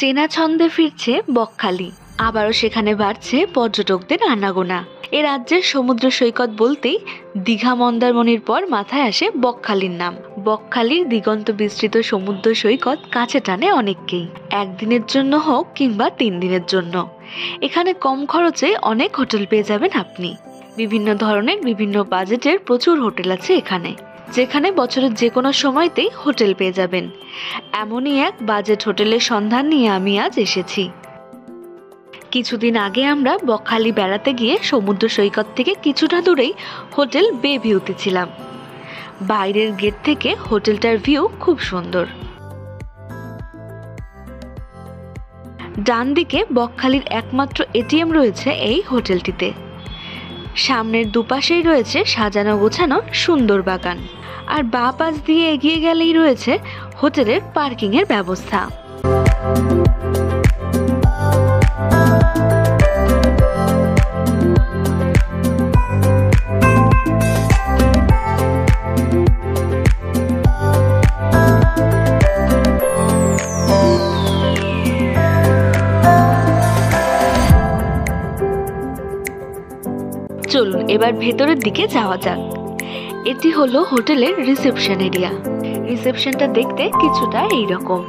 চেনা ছন্দে ফিরছে বকখালি, আবারও সেখানে বাড়ছে পর্যটকদের আনাগোনা। এ রাজ্যের সমুদ্র সৈকত বলতেই দীঘা মন্দারমণির পর মাথায় আসে বকখালির নাম। বকখালির দিগন্ত বিস্তৃত সমুদ্র সৈকত কাছে টানে অনেককেই, একদিনের জন্য হোক কিংবা 3 দিনের জন্য। এখানে কম খরচে অনেক হোটেল পেয়ে যাবেন আপনি। বিভিন্ন ধরনের বিভিন্ন বাজেটের প্রচুর হোটেল আছে এখানে, যেখানে বছরের যে কোনো সময়তেই হোটেল পেয়ে যাবেন। এমনই এক বাজেট হোটেলের সন্ধান নিয়ে আমি আজ এসেছি। কিছুদিন আগে আমরা বকখালি বেড়াতে গিয়ে সমুদ্র সৈকত থেকে কিছুটা দূরেই হোটেল বে ভিউতে ছিলাম। বাইরের গেট থেকে হোটেলটার ভিউ খুব সুন্দর। ডান দিকে বকখালির একমাত্র এটিএম রয়েছে এই হোটেলটিতে। সামনের দুপাশেই রয়েছে সাজানো গোছানো সুন্দর বাগান, আর বাঁ পাশ দিয়ে এগিয়ে গেলেই রয়েছে হোটেলের পার্কিং এর ব্যবস্থা। চলুন এবার ভেতরের দিকে যাওয়া যাক। এটি হলো হোটেলের রিসেপশন এরিয়া। রিসেপশনটা দেখতে কিছুটা এইরকম।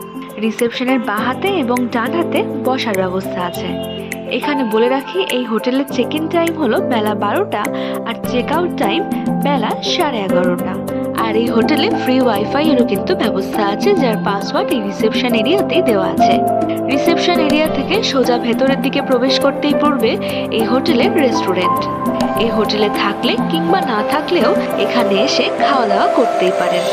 রিসেপশনের বাঁ হাতে এবং ডান হাতে বসার ব্যবস্থা আছে। এখানে বলে রাখি, এই হোটেলের চেক ইন টাইম হলো বেলা 12টা আর চেক আউট টাইম বেলা 11:30। আর এই হোটেলে ফ্রি ওয়াইফাই এরও কিন্তু ব্যবস্থা আছে, যার পাসওয়ার্ড এই রিসেপশন এরিয়াতেই দেওয়া আছে। রিসেপশন এরিয়া থেকে সোজা ভেতরের দিকে প্রবেশ করতেই পড়বে এই হোটেলের রেস্টুরেন্ট। এই হোটেলে থাকলে কিংবা না থাকলেও এখানে এসে খাওয়া দাওয়া করতেই পারেন।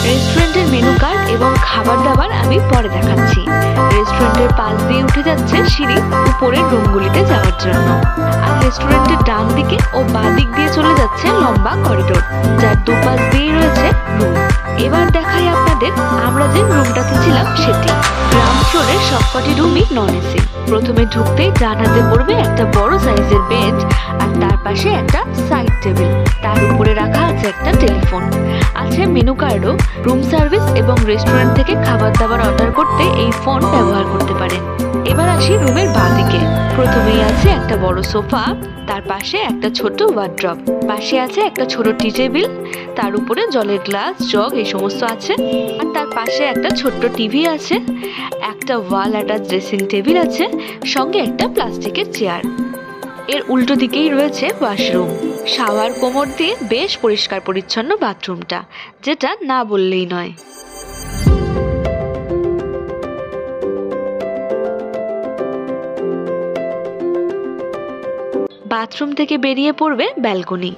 রেস্টুরেন্টের মেনু কার্ড এবং খাবার দাবার আমি পরে দেখাচ্ছি। রেস্টুরেন্টের পাশ দিয়ে উঠে যাচ্ছে সিঁড়ি উপরের রুমগুলিতে যাওয়ার জন্য। আর রেস্টুরেন্টের ডান দিকে ও বাঁ দিক দিয়ে চলে যাচ্ছে লম্বা করিডোর, যার দুপাশ দিয়ে রয়েছে রুম। এবার দেখাই আপনাদের আমরা যে রুমটাতে ছিলাম সেটি। গ্রাউন্ড ফ্লোরের সবকটি রুমই নন এসি। প্রথমে ঢুকতেই ডান হাতে পড়বে একটা বড় সাইজের বেড, আর তার পাশে একটা সাইড টেবিল। তার উপরে রাখা আছে একটা টেলিফোন। আছে মেনু কার্ডও। রুম সার্ভিস এবং রেস্টুরেন্ট থেকে খাবার দাবার অর্ডার করতে এই ফোন ব্যবহার করতে পারেন। এবার আসি রুমের বাঁ দিকে। প্রথমেই আছে একটা বড় সোফা, তার পাশে একটা ছোট ওয়ার্ড্রপ, পাশে আছে একটা ছোট টি টেবিল, তার উপরে জলের গ্লাস, জগ এই সমস্ত আছে। আর তার পাশে একটা ছোট্ট টিভি আছে, একটা ওয়াল অ্যাটাচ ড্রেসিং টেবিল আছে, সঙ্গে একটা প্লাস্টিকের চেয়ার। এর উল্টো দিকেই রয়েছে ওয়াশরুম। শাওয়ার কোমর দিয়ে বেশ পরিষ্কার পরিচ্ছন্ন বাথরুমটা, যেটা না বললেই নয়। বাথরুম থেকে বেরিয়ে পড়বে ব্যালকনি।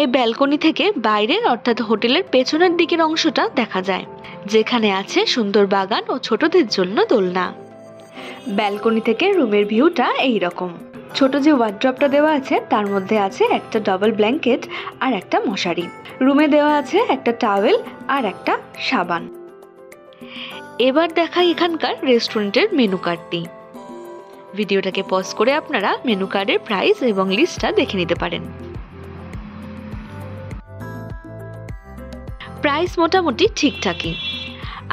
এই ব্যালকনি থেকে বাইরের অর্থাৎ হোটেলের পেছনের দিকের অংশটা দেখা যায়, যেখানে আছে সুন্দর বাগান ও ছোটদের জন্য দোলনা। ব্যালকনি থেকে রুমের ভিউটা এই রকম। ছোট যে ওয়ার্ড্রপটা দেওয়া আছে তার মধ্যে আছে একটা ডাবল ব্ল্যাঙ্কেট আর একটা মশারি। রুমে দেওয়া আছে একটা টাওয়েল আর একটা সাবান। এবার দেখাই এখানকার রেস্টুরেন্টের মেনু কার্ডটি। ভিডিওটাকে পজ করে আপনারা মেনু কার্ডের প্রাইস এবং লিস্টটা দেখে নিতে পারেন। প্রাইস মোটামুটি ঠিকঠাকই।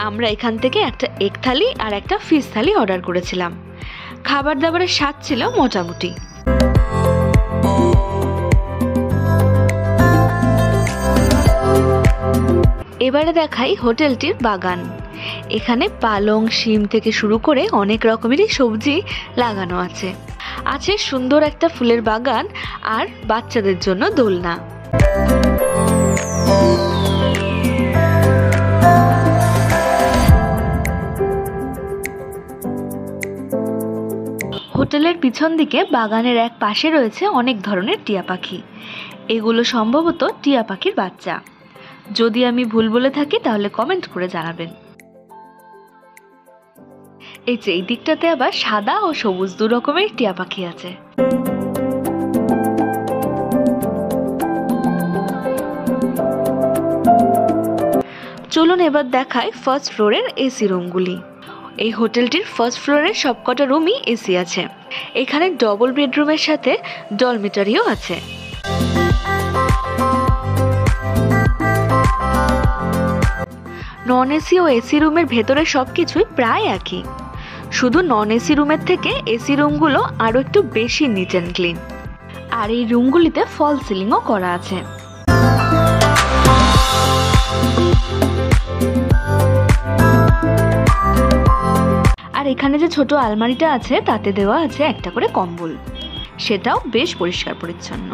আমরা এখান থেকে একটা এগ থালি আর একটা ফিশ থালি অর্ডার করেছিলাম। খাবার দাবারের স্বাদ ছিল মোটামুটি। এবারে দেখাই হোটেলটির বাগান। এখানে পালং, শিম থেকে শুরু করে অনেক রকমেরই সবজি লাগানো আছে। আছে সুন্দর একটা ফুলের বাগান আর বাচ্চাদের জন্য দোলনা। হোটেলের পিছন দিকে বাগানের এক পাশে রয়েছে অনেক ধরনের টিয়া পাখি। এগুলো সম্ভবত টিয়া পাখির বাচ্চা। যদি আমি ভুল বলে থাকি তাহলে কমেন্ট করে জানাবেন। এই যে এই দিকটাতে আবার সাদা ও সবুজ 2 রকমের টিয়া পাখি আছে। চলুন এবার দেখাই ফার্স্ট ফ্লোরের এসি রুমগুলি। এই হোটেলটির ফার্স্ট ফ্লোরের সবকটা রুমই এসি আছে। এখানে ডবল বেডরুমের সাথে ডলমিটারিও আছে। নন এসি ও এসি রুমের ভেতরে সবকিছুই প্রায় একই। শুধু নন এসি রুমের থেকে এসি রুমগুলো আরও একটু বেশি নিট অ্যান্ড ক্লিন। আর এই রুমগুলিতে ফল সিলিংও করা আছে। আর এখানে যে ছোট আলমারিটা আছে তাতে দেওয়া আছে একটা করে কম্বল, সেটাও বেশ পরিষ্কার পরিচ্ছন্ন।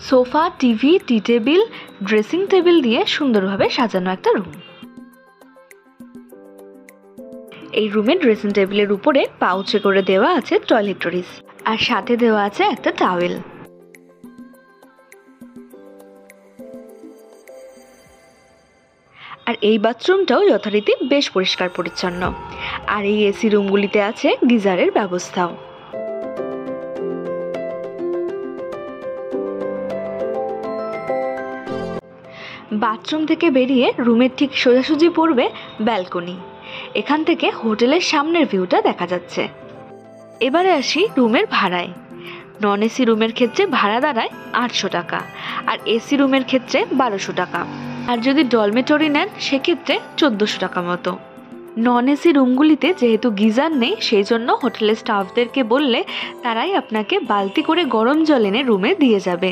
সোফা, টিভি, টি টেবিল, ড্রেসিং টেবিল দিয়ে সুন্দরভাবে সাজানো একটা রুম। এই রুমে ড্রেসিং টেবিলের উপরে পাউচে করে দেওয়া আছে টয়লেটরিজ, আর সাথে দেওয়া আছে একটা টাওয়েল। আর এই বাথরুমটাও যথারীতি বেশ পরিষ্কার পরিচ্ছন্ন। আর এই এসি রুমগুলিতে আছে গিজারের ব্যবস্থাও। বাথরুম থেকে বেরিয়ে রুমের ঠিক সোজাসুজি পড়বে ব্যালকনি। এখান থেকে হোটেলের সামনের ভিউটা দেখা যাচ্ছে। এবারে আসি রুমের ভাড়ায়। নন এসি রুমের ক্ষেত্রে ভাড়া দাঁড়ায় 800 টাকা, আর এসি রুমের ক্ষেত্রে 1200 টাকা। আর যদি ডলমেটরি নেন সেক্ষেত্রে 1400 টাকা মতো। নন এসি রুমগুলিতে যেহেতু গিজার নেই, সেই জন্য হোটেলের স্টাফদেরকে বললে তারাই আপনাকে বালতি করে গরম জল এনে রুমে দিয়ে যাবে।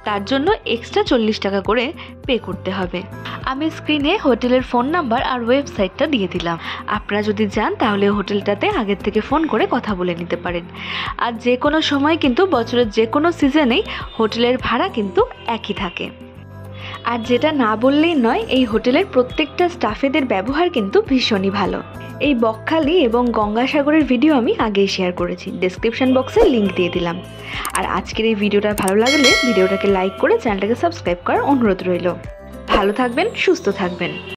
তার জন্য এক্সট্রা 40 টাকা করে পে করতে হবে। আমি স্ক্রিনে হোটেলের ফোন নাম্বার আর ওয়েবসাইটটা দিয়ে দিলাম। আপনারা যদি যান তাহলে হোটেলটাতে আগের থেকে ফোন করে কথা বলে নিতে পারেন। আর যে কোনো সময় কিন্তু বছরের যে কোনো সিজনেই হোটেলের ভাড়া কিন্তু একই থাকে। আর যেটা না বললেই নয়, এই হোটেলের প্রত্যেকটা স্টাফেদের ব্যবহার কিন্তু ভীষণই ভালো। এই বকখালি এবং গঙ্গাসাগরের ভিডিও আমি আগেই শেয়ার করেছি, ডেসক্রিপশন বক্সে লিংক দিয়ে দিলাম। আর আজকের এই ভিডিওটা ভালো লাগলে ভিডিওটাকে লাইক করে চ্যানেলটাকে সাবস্ক্রাইব করার অনুরোধ রইল। ভালো থাকবেন, সুস্থ থাকবেন।